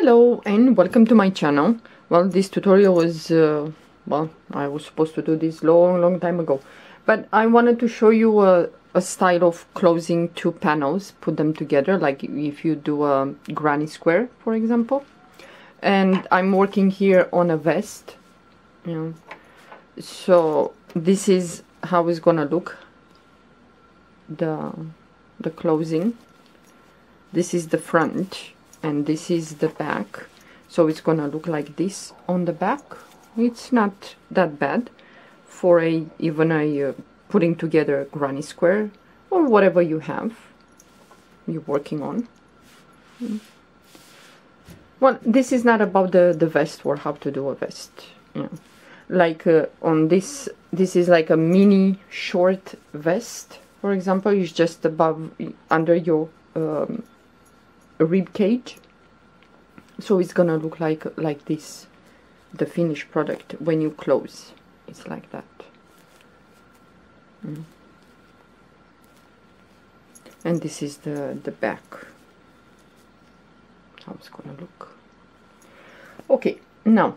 Hello and welcome to my channel. Well, this tutorial was, well, I was supposed to do this long time ago, but I wanted to show you a style of closing two panels, put them together, like if you do a granny square, for example. And I'm working here on a vest, you know. So this is how it's gonna look, the closing. This is the front and this is the back, so it's gonna look like this on the back. It's not that bad for even a putting together a granny square or whatever you have you're working on. Well, this is not about the vest or how to do a vest, you know. Like on this is like a mini short vest, for example. It's just above, under your rib cage, so it's gonna look like this. The finished product when you close, it's like that. And this is the back, how it's gonna look. Okay, now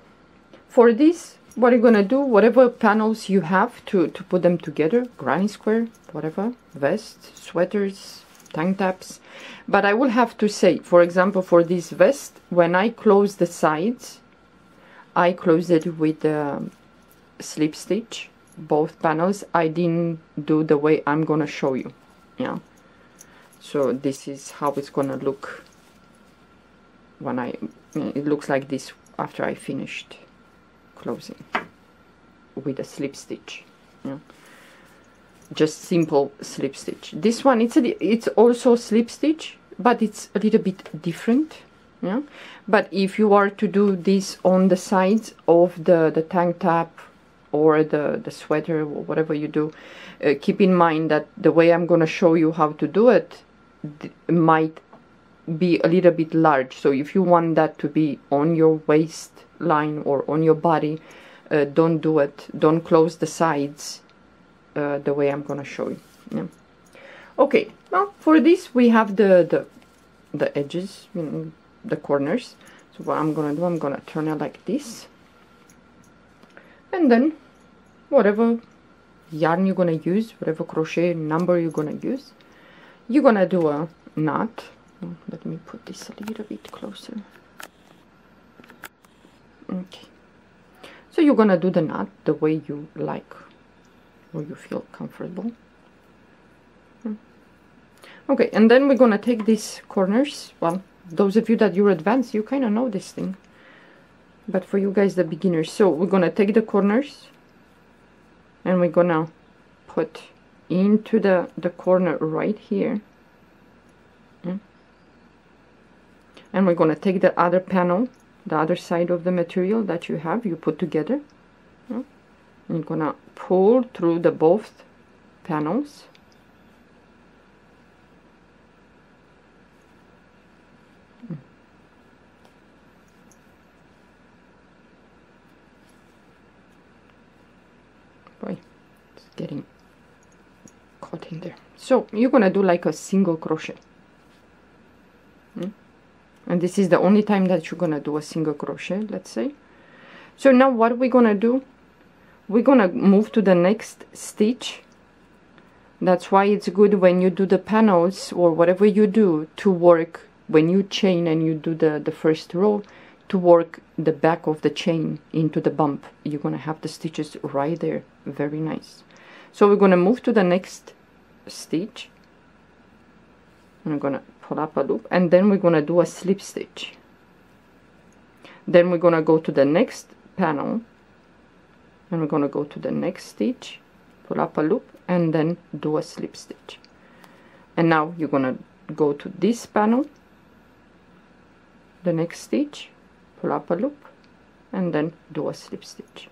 for this, what you're gonna do, whatever panels you have to put them together, granny square, whatever, vests, sweaters, tank tops. But I will have to say, for example, for this vest, when I close the sides, I close it with a slip stitch, both panels. I didn't do the way I'm gonna show you, yeah. So this is how it's gonna look when it looks like this after I finished closing with a slip stitch, yeah. Just simple slip stitch. This one, it's also slip stitch, but it's a little bit different, yeah. But if you are to do this on the sides of the tank top or the sweater or whatever you do, keep in mind that the way I'm gonna show you how to do it might be a little bit large. So if you want that to be on your waistline or on your body, don't do it. Don't close the sides the way I'm gonna show you, yeah. Okay, well, for this we have the edges, you know, the corners. So what I'm gonna do, I'm gonna turn it like this, and then whatever yarn you're gonna use, whatever crochet number you're gonna use, you're gonna do a knot. Let me put this a little bit closer. Okay, so you're gonna do the knot the way you like, or you feel comfortable. Okay, and then we're gonna take these corners. Well, those of you that you're advanced, you kind of know this thing, but for you guys, the beginners, so we're gonna take the corners and we're gonna put into the corner right here, and we're gonna take the other panel, the other side of the material that you put together, and you're gonna pull through the both panels. Boy, it's getting caught in there. So you're gonna do like a single crochet, and this is the only time that you're gonna do a single crochet, let's say. So now what we're gonna do, we're gonna move to the next stitch. That's why it's good when you do the panels or whatever you do to work, when you chain and you do the first row, to work the back of the chain into the bump. You're gonna have the stitches right there, very nice. So we're gonna move to the next stitch. I'm gonna pull up a loop, and then we're gonna do a slip stitch. Then we're gonna go to the next panel, and we're gonna go to the next stitch, pull up a loop, and then do a slip stitch. And now you're gonna go to this panel, the next stitch, pull up a loop, and then do a slip stitch.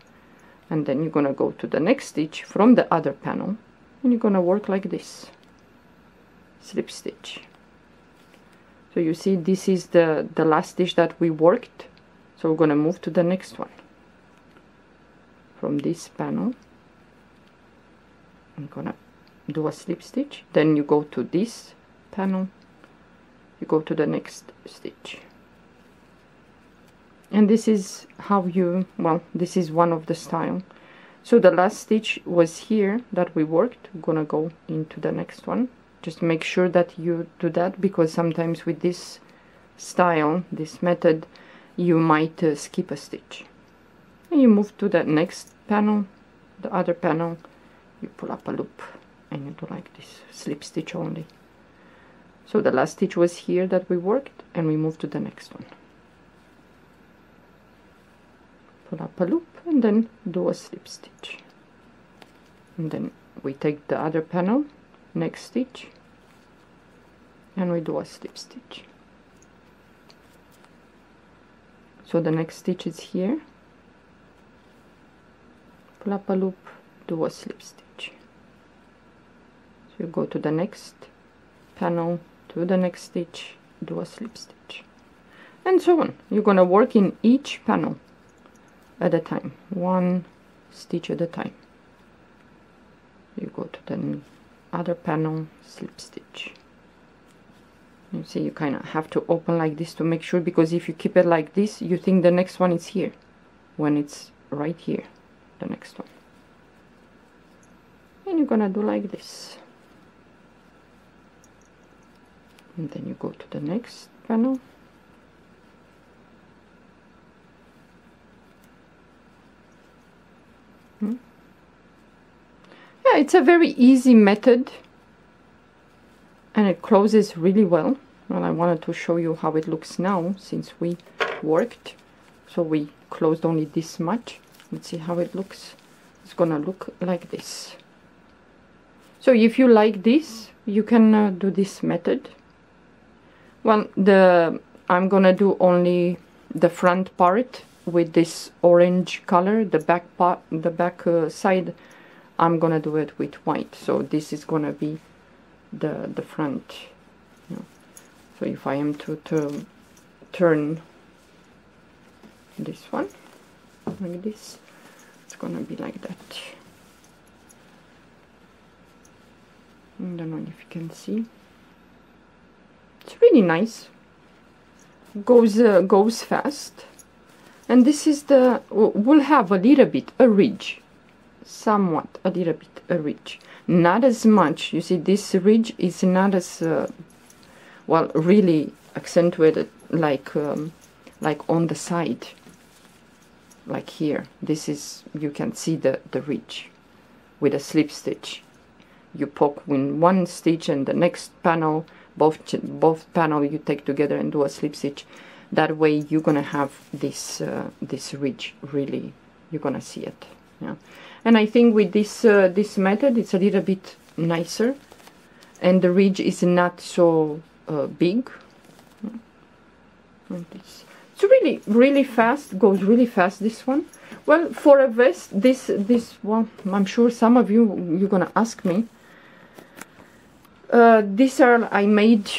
And then you're gonna go to the next stitch from the other panel, and you're gonna work like this, slip stitch. So you see, this is the last stitch that we worked, so we're gonna move to the next one. From this panel, I'm gonna do a slip stitch, then you go to this panel, you go to the next stitch, and this is how you, well, this is one of the style. So the last stitch was here that we worked. I'm gonna go into the next one. Just make sure that you do that, because sometimes with this style, this method, you might skip a stitch. And you move to the next panel, the other panel, you pull up a loop and you do like this, slip stitch only. So the last stitch was here that we worked, and we move to the next one. Pull up a loop and then do a slip stitch. And then we take the other panel, next stitch, and we do a slip stitch. So the next stitch is here. Pull up a loop, do a slip stitch. So you go to the next panel, to the next stitch, do a slip stitch, and so on. You're gonna work in each panel at a time, one stitch at a time. You go to the other panel, slip stitch. You see, you kind of have to open like this to make sure, because if you keep it like this, you think the next one is here, when it's right here, the next one. And you're gonna do like this. And then you go to the next panel. Yeah, it's a very easy method, and it closes really well. Well, I wanted to show you how it looks now, since we worked. So we closed only this much. Let's see how it looks. It's gonna look like this. So if you like this, you can do this method. Well, I'm gonna do only the front part with this orange color. The back part, the back side, I'm gonna do it with white. So this is gonna be the front. You know. So if I am to turn this one like this, it's gonna be like that. I don't know if you can see. It's really nice. Goes fast. And this is the, we'll have a little bit a ridge, somewhat a little bit a ridge, not as much. You see, this ridge is not as well, really accentuated like on the side, like here. This is, you can see the ridge with a slip stitch. You poke in one stitch, and the next panel, both panel you take together and do a slip stitch. That way you're gonna have this this ridge, really, you're gonna see it. Yeah, and I think with this this method, it's a little bit nicer, and the ridge is not so big. Like this. It's really fast. Goes really fast, this one. Well, for a vest, this one, I'm sure some of you're gonna ask me. These are, I made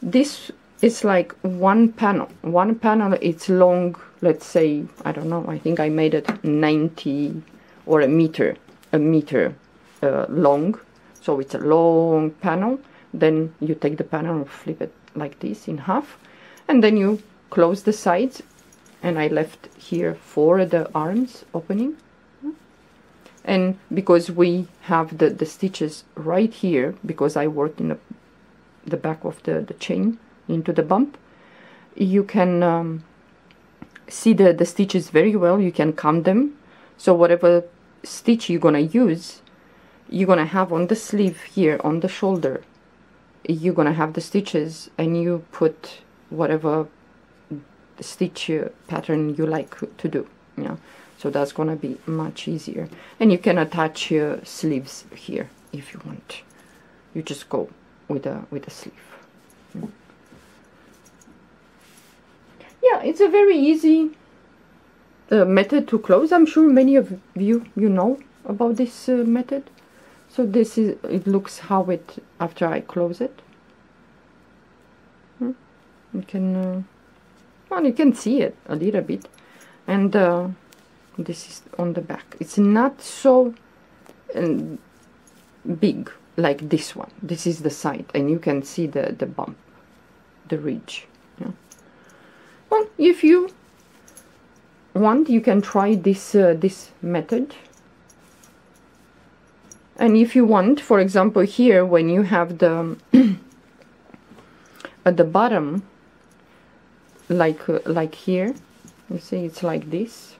this. It's like one panel. One panel, it's long, let's say, I don't know, I think I made it 90 or a meter long. So it's a long panel. Then you take the panel and flip it like this in half. And then you close the sides. And I left here for the arms opening. And because we have the stitches right here, because I worked in the back of the chain, into the bump, you can see the stitches very well. You can count them. So whatever stitch you're gonna use, you're gonna have on the sleeve here, on the shoulder, you're gonna have the stitches, and you put whatever stitch pattern you like to do. Yeah, so that's gonna be much easier. And you can attach your sleeves here if you want. You just go with a sleeve. Yeah, it's a very easy method to close. I'm sure many of you know about this method. So this is, it looks how it, after I close it. You can, well, you can see it a little bit. And this is on the back. It's not so big like this one. This is the side, and you can see the bump, the ridge. Yeah. Well, if you want, you can try this method. And if you want, for example, here when you have the at the bottom, like here, you see it's like this.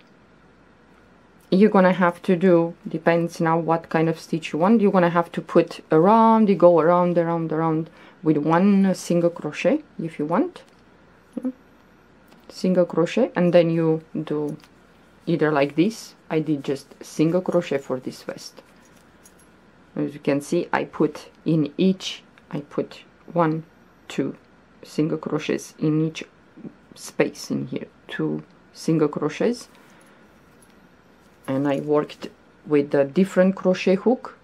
You're gonna have to do, depends now what kind of stitch you want, you're gonna have to put around, you go around with one single crochet if you want. Yeah. Single crochet, and then you do either like this. I did just single crochet for this vest. As you can see, I put 1, 2 single crochets in each space in here, 2 single crochets, and I worked with a different crochet hook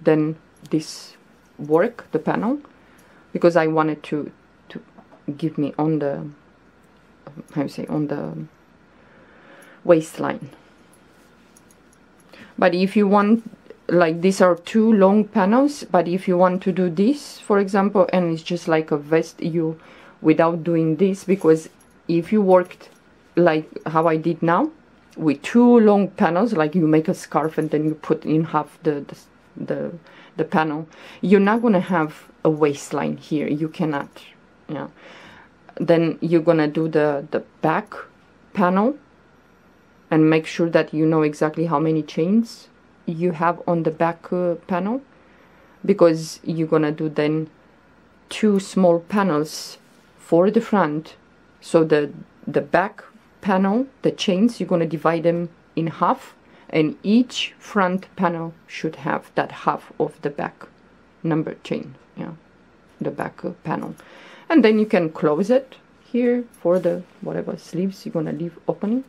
than this work, the panel, because I wanted to give me on the, how you say, on the waistline. But if you want, like, these are 2 long panels, but if you want to do this, for example, and it's just like a vest, you, without doing this, because if you worked like how I did now with 2 long panels, like you make a scarf and then you put in half the panel, you're not gonna have a waistline here. You cannot. Yeah. Then you're gonna do the back panel and make sure that you know exactly how many chains you have on the back panel, because you're gonna do then 2 small panels for the front. So the back panel, the chains, you're gonna divide them in half, and each front panel should have that half of the back number chain. Yeah, the back panel. And then you can close it here for the whatever sleeves you're gonna leave opening,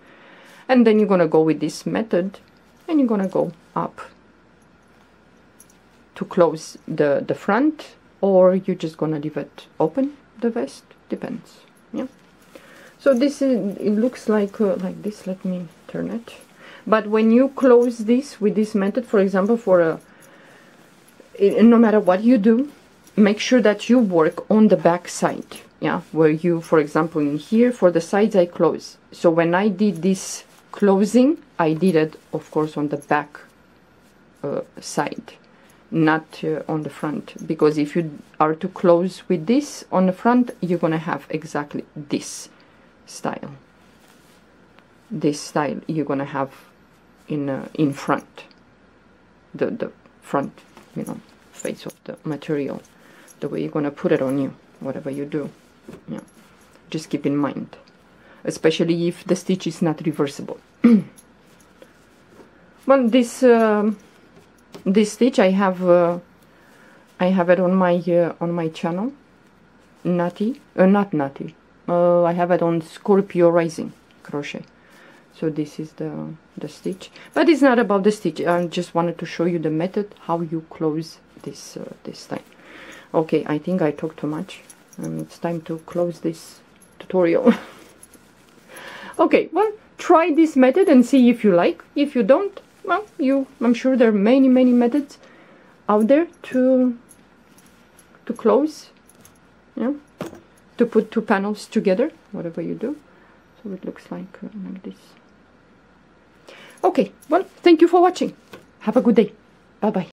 and then you're gonna go with this method, and you're gonna go up to close the front, or you're just gonna leave it open, the vest, depends. Yeah. So this is, it looks like this. Let me turn it. But when you close this with this method, for example, for no matter what you do, make sure that you work on the back side. Yeah, where you, for example, in here for the sides I close. So when I did this closing, I did it, of course, on the back side, not on the front, because if you are to close with this on the front, you're gonna have exactly this style. This style you're gonna have in front, the front, you know, face of the material, the way you're gonna put it on you, whatever you do. Yeah, just keep in mind, especially if the stitch is not reversible. Well, this stitch I have it on my channel, not Natty. I have it on Scorpio Rising Crochet. So this is the stitch, but it's not about the stitch. I just wanted to show you the method how you close this time. Okay, I think I talked too much. It's time to close this tutorial. Okay, well, try this method and see if you like. If you don't, well, I'm sure there are many methods out there to close. Yeah, to put 2 panels together, whatever you do. So it looks like this. Okay, well, thank you for watching. Have a good day. Bye bye.